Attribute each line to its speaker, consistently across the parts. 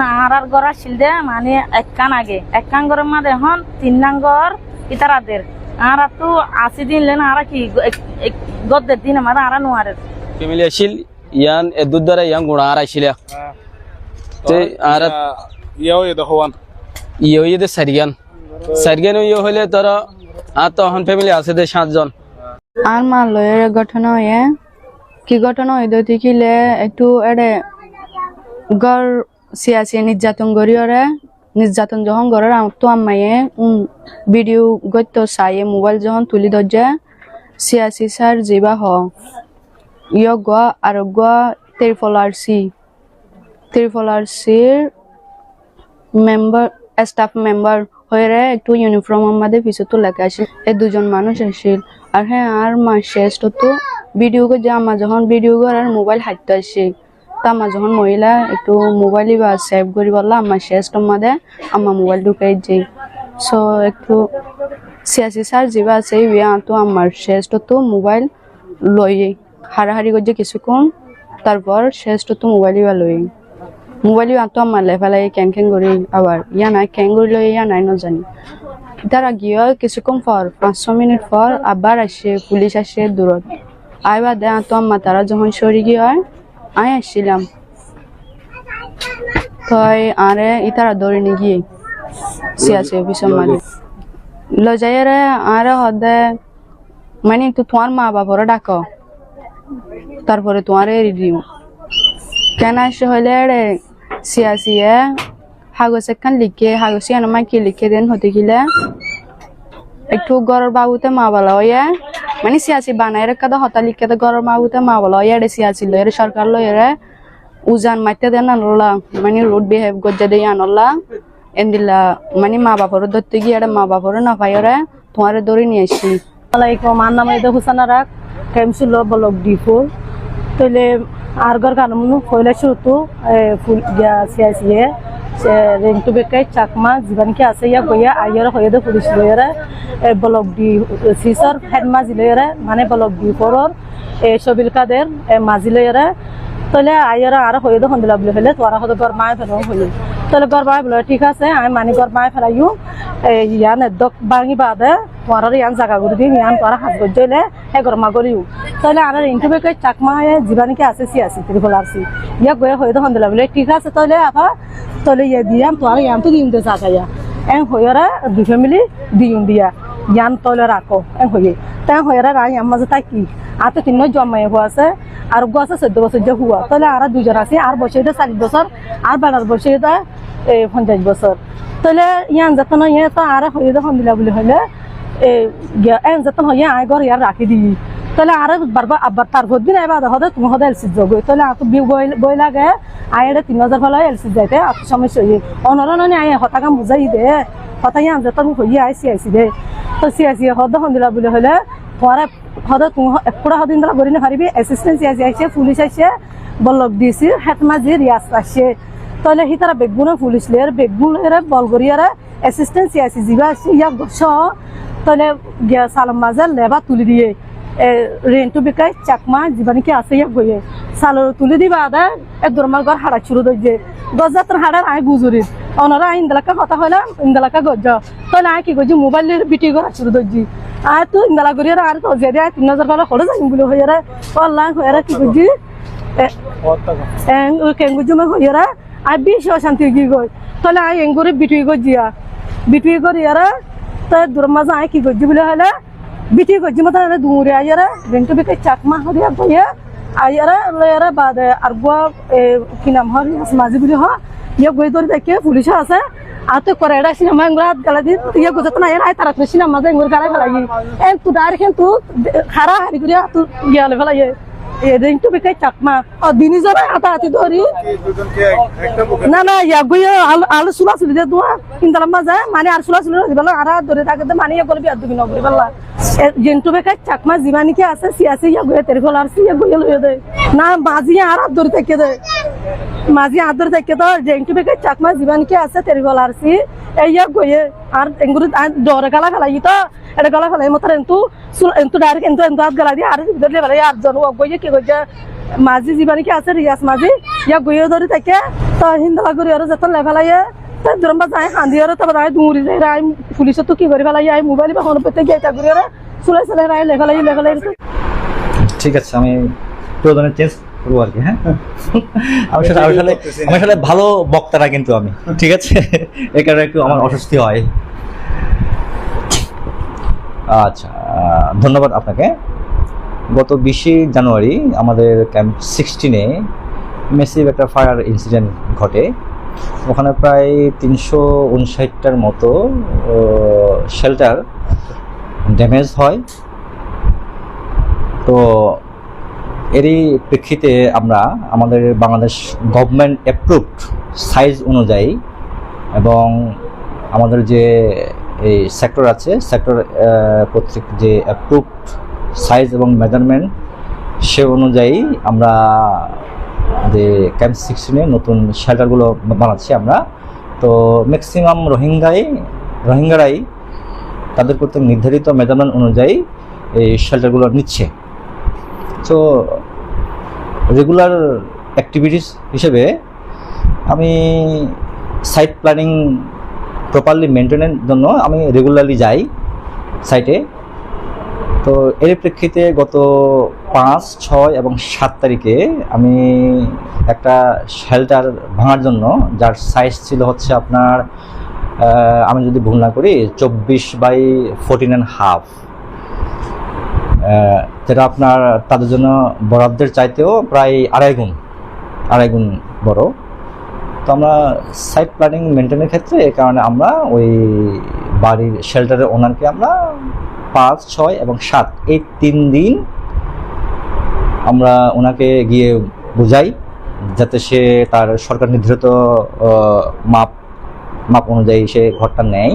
Speaker 1: না আর গড় আসছিল দে মানে একখান আগে একখান গড়ের মাঝে এখন 3 নাম্বার ইতারাদের আর তো 80 দিন লেন আর কি গদ্দের দিন আমার আর নোয়ারের
Speaker 2: ফ্যামিলি আসিল ইয়ান এদুর দ্বারা ইয়ান গুণা আর আইছিল তে আর
Speaker 3: ইয়ে দেখোয়ান
Speaker 2: ইয়ে দে সারিয়ান ইয়ে হইলে তোরা আর তো এখন ফ্যামিলি আছে দে 7 জন
Speaker 4: আর মার লয়ের ঘটনা হয়ে কি ঘটনা হইতো দেখিলে একটু এড়ে গড় সিয়াসি নির্যাতন করিওরে নির্যাতন যখন গড়ের তো আম্মাইয়ে ভিডিও গত্য চাইয়ে মোবাইল যখন তুলি ধরছে সিয়াসি স্যার যিবা হ ইয় গ আর গ ত্রিফলারসির মেম্বার স্টাফ মেম্বার হয়ে একটু ইউনিফর্ম আমাদের পিছনে লেখা আসে এই দুজন মানুষ আসছিল আর হ্যাঁ আর মা শেষ তো ভিডিও যে আমার যখন ভিডিও করার মোবাইল হাঁটতে আসে তা আমার যখন মহিলা একটু মোবাইলই বা সেভ করি বললাম আমার শেষ মাঝে আমার মোবাইল ঢুকাই যাই সো একটু সিয়াসি স্যার যেবা আছে তো আমার শেষ তো মোবাইল লই হারাহারি করছে কিছুক্ষণ তারপর শেষ তো মোবাইলই বা লই মোবাইলই তো আমার লেফালাই ক্যাং করি আবার ইয়া নাই ক্যাং করি লই ইয়া নাই না জানি তারা গিয়ে কিছুক্ষণ পর 500 মিনিট পর আবার আসে পুলিশ আসে দূরত আইবার দেয় তো আমার তারা যখন সরি গিয়ে হয় আমি আসছিলাম তো আরে ইতারা ধরে নিয়ে গিয়ে সিয়াসি অফিসের মাঝে লজাইরে আরে হদে মানে তো তোমার মা বাবারে ডাকো তারপরে তোমার রিডিউ কেন আসে হইলে রে সিয়াসিয়ে কাগজ একখান লিখে কাগজ মাইকে লিখে দেন হতে গেলে একটু গড়ের বাবুতে মা বলা হইয়া মানে সিয়াসি বানাই রেখা দা হতা লিখে দে গড়ের বাবুতে মা বলা হইয়া রে সিয়াসি লয়ের সরকার লয়েরে উজান মাইতে দেন আনলা মানে রোড বিহেভ গজ্জা দিয়ে আনলা এন্দিলা মানে মা বাবার ধরতে গিয়ে মা বাবার না পাইরে তোমার ধরে নিয়ে আসি
Speaker 1: আলাইকুম আমার নাম ইদা হুসানা রাখ কেমসুল ব্লক D4 তাহলে আর গর কানুন কইলা শুরু ফুল গিয়া সিয়াসিয়ে রেন্টু বেকাই চাকমা জীবন কি আছে ইয়া গইয়া আইয়ার হয়ে দে পুলিশ লয়েরা ব্লক D6 হেড মাজি লয়েরা মানে ব্লক D4 সবিল কাদের মাজি লয়েরা তাহলে আইয়ার আর হয়ে দে হন্দিলা বলে ফেলে তোরা হদ গর মায় ফেলো হইল তাহলে গর মায় বলে ঠিক আছে আমি মানি গর মায় ফেলাইও ইয়ান দক বাঙি বাদে তোরা ইয়ান জায়গা করে দিই ইয়ান তোরা হাত গজলে হে গর মা গরিও তাহলে আর রেন্টু বেকাই চাকমা জীবন কি আছে সিয়াসি ত্রিফলারসি ইয়া গয়া হয়ে দে হন্দিলা বলে ঠিক আছে তাহলে আপা তাহলে ইয়ে দিয়াম তোরা ইয়ান তো দিন দে জায়গা হয়েরা দুই ফ্যামিলি দিন দিয়া ইয়ান তাহলে রাখো হয়ে তাই হয়েরা রাই আমার মাঝে তাই কি আর তো 3 জমাই হওয়া আছে আর গো আছে 14 বছর যে হুয়া তাহলে আর 2 জন আছে আর বসে 40 বছর আর বাড়ার বসে 50 বছর তাহলে ইয়ান যতন ইয়ে তো আর হয়ে যখন দিলা বলে হলে যতন হয়ে আয় ঘর ইয়ার রাখি দিই তাহলে আর বারবার আবার তারপর দিন এবার হদে তুমি হদে এলসি যোগ তাহলে আর বই লাগে আয়ের 3000 ফলে এলসি যাইতে আর সমস্যা হয়ে অনরণনে আয় হতাকা বুঝাই দে হতাই আন যতন হয়ে আইসি দে তো সিয়াসি হদ দিলা বলে হলে তোমার হদে তুমি একুড়া হদিন ধরা গড়ি না পারিবি অ্যাসিস্ট্যান্ট সিয়াসি আসছে পুলিশ আসছে বল্লভ দিছি হেডমাজি রিয়াজ আসছে তাহলে হি তারা বেগুনা পুলিশ লেয়ার বেগুনের বলগরিয়ারা অ্যাসিস্ট্যান্ট সিয়াসি জিবা আসছে ইয়া গছ তাহলে গিয়া সালাম মাজার লেবা তুলি দিয়ে রেন্টু বেকাই চাকমা জীবন কি আছে ইয়া গয়ে সালোর তুলি দিবা আদা দরমার ঘর হাড়া শুরু দইছে গজাতর হাড়ার আই গুজুরি অনরা ইন্দালাকা কথা হইলাম ইন্দালাকা গজ্জ তাহলে আই কি গজি মোবাইলের বিটি ঘর শুরু দইছি আর তো ইন্দালা গরিয়ার আর তো যে 3000 ফলে হড়ে যাই বলে হইরা অনলাইন হইরা কি গজি কেঙ্গুজি মা হইরা আর 20 শান্তি কি গই তাহলে আই এঙ্গুরে বিটি গজিয়া বিটি গরিয়ারা তো দরমাজা আই কি গজি বলে হলে বিটি গজি মত দুরে আইরা রেন্টু বেকাই চাকমা হরিয়া গইয়া আইরা লয়ারা বাদে আর গোয়া কি নাম হল মাঝি বলি হ ইয়া গই ধরে দেখে পুলিশ আছে আর তো করে এটা সিনেমা রাত গালা দি ইয়া গজত না এর আই তারা সিনেমা মাঝে এঙ্গুর গালা ফেলাই এন তু ডাইরেক্ট তু খারা হারি করিয়া তু ইয়ালে ফেলাই রেন্টু বেকাই চাকমা ও দিনি যাবে আতাতি ধরি না না ইয়া গই আলু সুলা সুলি দে দুয়া ইনদালা মাঝে মানে আর সুলা সুলি দিবেলা আর ধরে থাকে মানে ইয়া গলবি আর দুবি নগরি বললা জেন্টু বেকাই চাকমা জীবানি কি আছে সিয়াসি ইয়া গয়ে ত্রিফলারসি ইয়া গয়ে লয়ে দে না মাঝি আর ধরে থাকে দে মাঝি আর ধরে থাকে তো জেন্টু বেকাই চাকমা জীবানি কি আছে ত্রিফলারসি ইয়া গয়ে আর এঙ্গুরি ডরে গালা ফেলাই তো এটা গলা ফেলাই মতো এন্তু ডাইরেক্ট এন্তু আত গলা দিয়ে আর ধরলে ফেলাই আর জন গয়ে কি গয়ে মাঝি জীবানী কি আছে রিয়াজ মাঝি ইয়া বইয়ে ধরে থাকে তো হিন্দা করি আর যত লেভেলাইয়ে তাই দরম্বা যায় হাঁদি আর তারপর আয় দৌড়ি যায় রায় পুলিশে তো কি করে ফেলাই আয় মোবাইল বা হন পেতে গিয়ে তা করি আর চলে চলে রায় লেভেলাই
Speaker 3: ঠিক আছে, আমি প্রয়োজনে চেঞ্জ করবো আর কি। হ্যাঁ, আমি আসলে ভালো বক্তারা কিন্তু আমি, ঠিক আছে, এই কারণে একটু আমার অস্বস্তি হয়। আচ্ছা, ধন্যবাদ আপনাকে। গত 20 জানুয়ারি আমাদের ক্যাম্প 16-এ মেসিভ একটা ফায়ার ইনসিডেন্ট ঘটে। ওখানে প্রায় 359টার মতো শেল্টার ড্যামেজ হয়। তো এরই প্রেক্ষিতে আমরা আমাদের বাংলাদেশ গভর্নমেন্ট অ্যাপ্রুভড সাইজ অনুযায়ী এবং আমাদের যে এই সেক্টর আছে, সেক্টর কর্তৃক যে অ্যাপ্রুভড সাইজ এবং মেজারমেন্ট সে অনুযায়ী আমরা যে ক্যাম্প 16-এ নতুন শেল্টারগুলো বানাচ্ছি আমরা। তো ম্যাক্সিমাম রোহিঙ্গারাই তাদের কর্তৃক নির্ধারিত মেজারমেন্ট অনুযায়ী এই শেল্টারগুলো নিচ্ছে। তো রেগুলার অ্যাক্টিভিটিস হিসেবে আমি সাইট প্ল্যানিং প্রপারলি মেনটেনের জন্য আমি রেগুলারলি যাই সাইটে। তো এর প্রেক্ষিতে গত 5, 6 এবং 7 তারিখে আমি একটা শেল্টার ভাঙার জন্য, যার সাইজ ছিল হচ্ছে আপনার আমি যদি ভুল না করি 24x14.5, যেটা আপনার তাদের জন্য বরাদ্দের চাইতেও প্রায় আড়াই গুণ বড়। তো আমরা সাইট প্ল্যানিং মেনটেনের ক্ষেত্রে এই কারণে আমরা ওই বাড়ির শেল্টারের ওনারকে আমরা 5, 6 এবং 7 এই 3 দিন আমরা ওনাকে গিয়ে বোঝাই যাতে সে তার সরকার নির্ধারিত মাপ অনুযায়ী সে ঘরটা নেয়।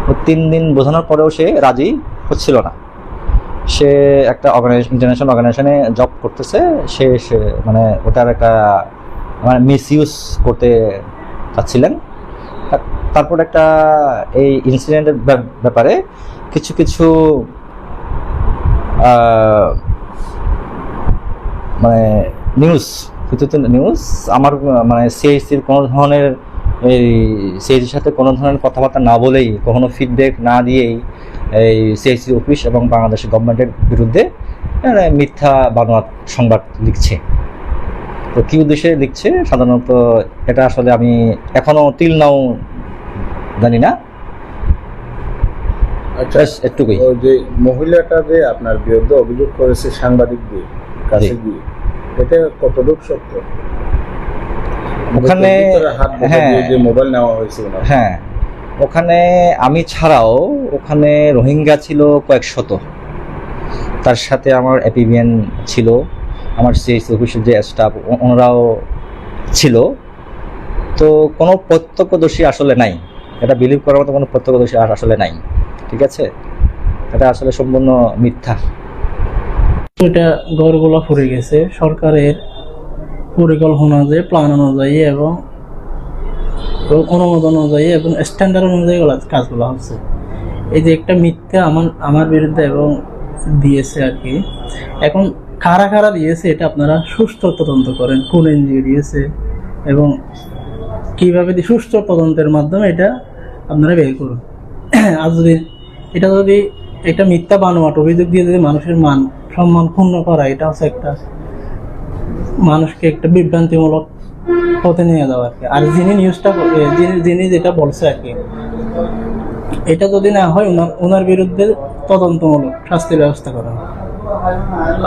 Speaker 3: ও 3 দিন বোঝানোর পরেও সে রাজি হচ্ছিল না। সে একটা ইন্টারন্যাশনাল অর্গানাইজেশনে জব করতেছে, সে মানে ওটার একটা মানে মিসইউজ করতে চাচ্ছিলেন। তারপর একটা এই ইনসিডেন্টের ব্যাপারে কিছু মানে নিউজ আমার মানে সিআইসির কোনো ধরনের এই সিআইসির সাথে কোনো ধরনের কথাবার্তা না বলেই, কখনো ফিডব্যাক না দিয়েই এই সিআইসি অফিস এবং বাংলাদেশ গভর্নমেন্টের বিরুদ্ধে মিথ্যা বানোয়াট সংবাদ লিখছে। তো কী উদ্দেশ্যে লিখছে সাধারণত এটা আসলে আমি এখনো টিল নাও জানি না।
Speaker 5: আচ্ছা, এটুকুই। ওই যে মহিলাটা যে আপনার বিরুদ্ধে অভিযোগ করেছে সাংবাদিকদের কাছে গিয়ে, এটা কতটুকু সত্য?
Speaker 3: ওখানে
Speaker 5: যে মোবাইল নেওয়া হয়েছে,
Speaker 3: হ্যাঁ, ওখানে আমি ছাড়াও ওখানে রোহিঙ্গা ছিল কয়েক শত, তার সাথে আমার এপিবিএন ছিল, আমার সিআইসি অফিসের যে স্টাফ ওনারাও ছিল। তো কোনো প্রত্যক্ষদর্শী আসলে নাই, এটা বিলিভ করার মতো কোনো প্রত্যক্ষদর্শী আসলে নাই, ঠিক আছে? এটা আসলে সম্পূর্ণ মিথ্যা।
Speaker 6: এটা ঘরগুলো পড়ে গেছে সরকারের পরিকল্পনা অনুযায়ী, প্ল্যান অনুযায়ী এবং অনুমোদন অনুযায়ী এবং স্ট্যান্ডার্ড অনুযায়ী কাজগুলো হচ্ছে। এই যে একটা মিথ্যা আমার বিরুদ্ধে এবং দিয়েছে আর কি। এখন কারা দিয়েছে এটা আপনারা সুষ্ঠু তদন্ত করেন, কোন এনজিও দিয়েছে এবং কীভাবে সুষ্ঠু তদন্তের মাধ্যমে এটা আপনারা বের করুন। আর যদি এটা মিথ্যা বানোয়াট অভিযোগ দিয়ে যদি মানুষের মান সম্মান ক্ষুণ্ণ করা, এটা হচ্ছে একটা মানুষকে একটা বিভ্রান্তিমূলক পথে নিয়ে যাওয়া আর কি। আর যিনি যেটা বলছে আর কি, এটা যদি না হয় ওনার বিরুদ্ধে তদন্তমূলক শাস্তির ব্যবস্থা করা হয়।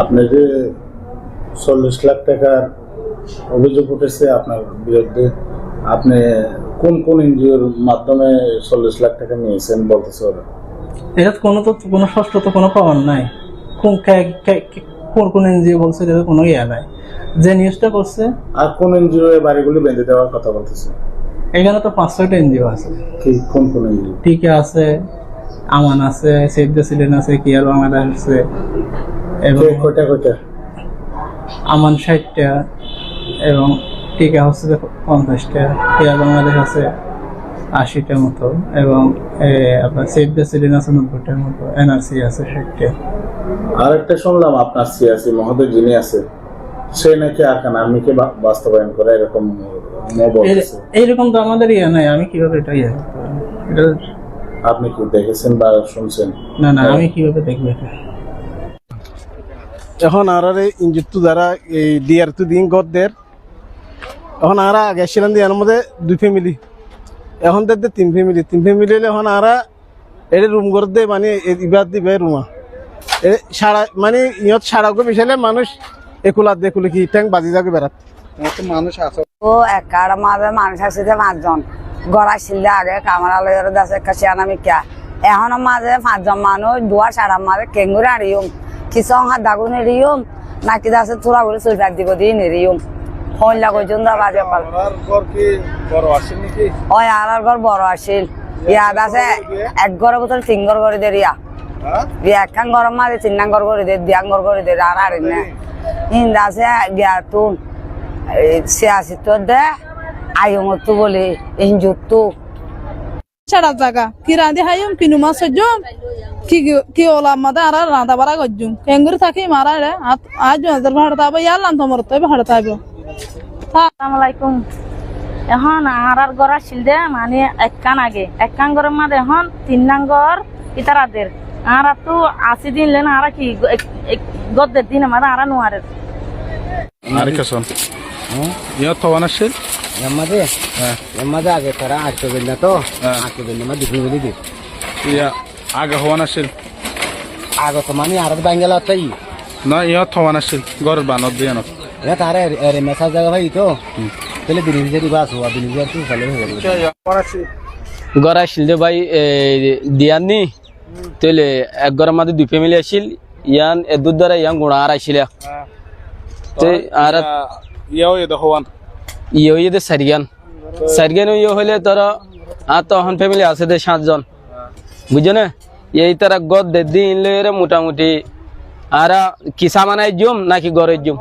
Speaker 5: আপনি যে 40 লাখ টাকার অভিযোগ উঠেছে আপনার বিরুদ্ধে, আপনি কোন এনজিওর মাধ্যমে 40 লাখ টাকা নিয়েছেন বলতেছে ওরা?
Speaker 6: এটা কোনো স্পষ্ট কোনো প্রমাণ নাই। কোন এনজিও বলছে এটা কোনো ইয়া নাই। যে নিউজটা করছে
Speaker 5: আর কোন এনজিও এই বাড়িগুলি বেঁধে দেওয়ার কথা বলতেছে?
Speaker 6: এখানে তো 5-6টা এনজিও আছে।
Speaker 5: কোন এনজিও?
Speaker 6: টিকে আছে, আমান আছে, সেভ দ্য চিলড্রেন আছে, কেয়ার বাংলাদেশ আছে এবং
Speaker 5: কয়টা?
Speaker 6: আমান 60টা এবং টিকা হচ্ছে 50টা, কেয়ার বাংলাদেশ আছে 80টার মতো এবং আপনার সেভ দ্য চিলড্রেন আছে 90টার মতো, এনআরসি আছে 60টা।
Speaker 5: আরেকটা শুনলাম আপনার সিআরসি মহোদয় যিনি আছে সে নাকি আরকান আর্মিকে বাস্তবায়ন করে এরকম বলতেছে।
Speaker 6: এইরকম তো আমাদের ইয়ে নাই, আমি কিভাবে এটা ইয়ে করতে পারি? এটা
Speaker 5: আপনি কি দেখেছেন বা শুনছেন?
Speaker 6: না না, আমি কিভাবে দেখবো এটা?
Speaker 7: এখন আর ইঞ্জুর দ্বারা এই ডিয়ার তো দিন গদের এখন আর আগে ছিলাম দিয়ার মধ্যে 2 ফ্যামিলি, এখন দেখতে 3 ফ্যামিলি হলে এখন আর এটা রুম করে দে মানে ইবাদ দিবে রুমা সারা মানে ইয়ত সারাকে বিশালে মানুষ একুলাত দেখুলে কি ট্যাঙ্ক বাজি যাবে বেড়াত মানুষ আছে
Speaker 8: ও একার মাঝে মানুষ আছে 5 জন গড়া ছিললে আগে কামারা লয়ের দাসে কাছিয়ানা মিকা এখন মাঝে 5 জন মানুষ দুয়া সারা মাঝে কেঙ্গুরে আড়িয়ম কিসং হাত দাগুন এরিয়ম নাকি দাসে তোরা করে সুইফাক দিব দিন এরিয়ম হইলা কইজন দা বাজে পাল
Speaker 5: আর ঘর কি বড় আসেন নাকি?
Speaker 8: ওই আর ঘর বড় আসিল ইয়া দাসে এক ঘরের ভিতর 3 ঘর করে দেরিয়া বিয়া একখান গরম মাঝে 3 ঘর করে দে দিয়াং ঘর করে দে আর আর না ইন্দা সে গিয়া তুন সিয়াসি তো দে আয়মতো বলে ইনজুতো
Speaker 9: ছাড়া জায়গা কি রাঁধি হাইম কিনু মাছ সজ্জম কি ওলা মাদা আর রাঁধা বাড়া গজ্জুম কেঙ্গুরি থাকি মারা রে আজ হাজার ভাড়া হবে ইয়ার লান তোমার তো ভাড়া থাকবে।
Speaker 1: আসসালামু আলাইকুম। এখন আর গড়া ছিল দে মানে একখান গরের মাঝে এখন 3 নাঙ্গর ইতারাদের আর তো 80 দিন লেন আর কি গদ্দের দিন আমার আর নোয়ারের
Speaker 5: আরেকটা শোন ইয়া তো আনাছিল
Speaker 10: এমাদে আগে তারা আটকে বেল তো আটকে বেল মা দিবি বলি দি
Speaker 5: ইয়া আগে হওয়া নাছিল
Speaker 10: আগে তো মানে আর বাঙ্গালা তাই
Speaker 5: না ইয়া তো আনাছিল ঘর বানত দিয়ে না
Speaker 10: এ তারে এর মেসেজ জায়গা ভাই তো তাহলে বিনিজেরি বাস হওয়া বিনিজের তো চলে হয়ে গেল
Speaker 2: গড় আসছিল যে ভাই দিয়াননি তাহলে এক ঘরের মধ্যে 2 ফ্যামিলি আসছিল ইয়ান এদুর দ্বারা ইয়ান গুণা আর আসছিল আর
Speaker 5: ইয়াও এ হওয়ান
Speaker 2: ইয়ে সারিয়ান ইয়ে হইলে তোর আর তো এখন ফ্যামিলি আছে 7 জন বুঝছো না এই তারা গদ দে দিন লইরে মোটামুটি আর কি সামান জুম নাকি গড়ের জুম